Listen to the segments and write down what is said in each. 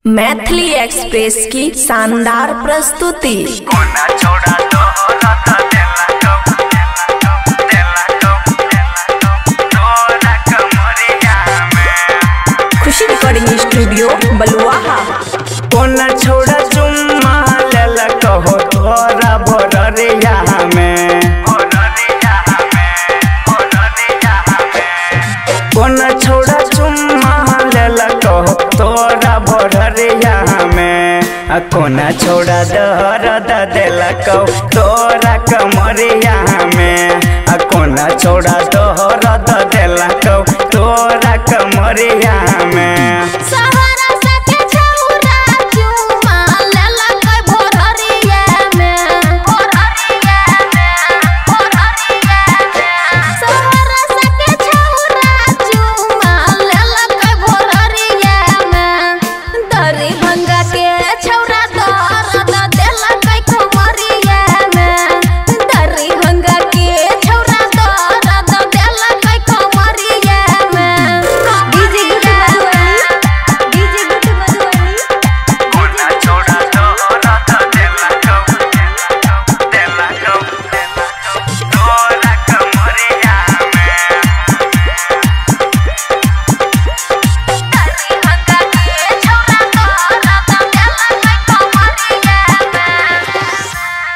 Maithili express की शानदार प्रस्तुति। खुशी रिकॉर्डिंग स्टूडियो बलुआहा। कोना छोड़ा चुम्मा लेला कहो तोरा भोररिया में, कोना छोड़ा चुम्मा लेला कहो तोरा भोररिया में, कोना छोड़ा दर्द देला कहो तोरा कमरिया में, कोना छोड़ा दर्द देला कहो तोरा कमरिया में।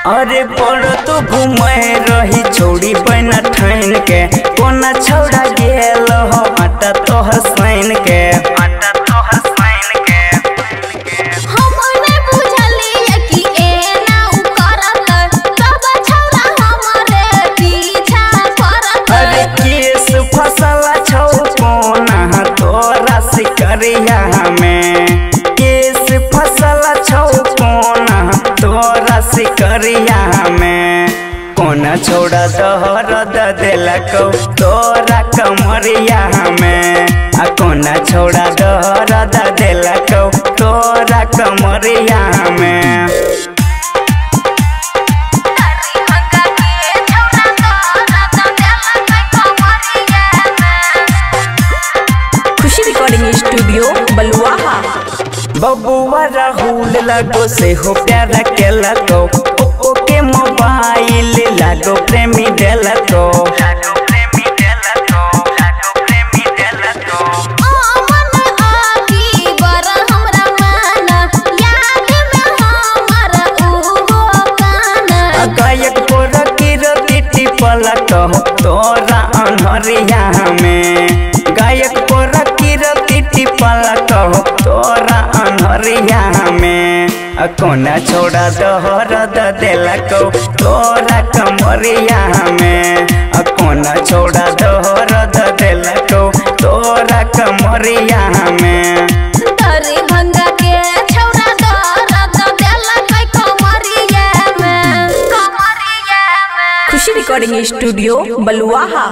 अरे बड़ो तो घूमे रही छोड़ी बना ठान के, कोना छोड़ा गेल हो आटा तो हसैन के, आटा तो हसैन के। हम ने बुझलिए कि एना उ करत तब छौरा हमरे पीछा करत। अरे केस फसला छौ कोना तोरा सिकरिया में, केस फसला छौ कोना तोरा सिकरिया में, कोना छोड़ा दर्द देला कहो तोरा कमरिया में, कोना छोड़ा दर्द देला कहो तोरा कमरिया में। खुशी रिकॉर्डिंग स्टूडियो बलुआहा। बबुआ राहुल लगो से हो प्यार के लगो, ओप्पो के मोबाइल लगो प्रेमी देलको, गायक पोर कीरती पलक हो तोरा अनहरिया में, गायक पोर कीरती पलक हो तोरा अनहरिया में, कोना छोड़ा दर्द देला कहो तोरा कमरिया में, कोना छोड़ा दर्द देला कहो तोरा कमरिया में। खुशी रिकॉर्डिंग स्टूडियो बलुआहा।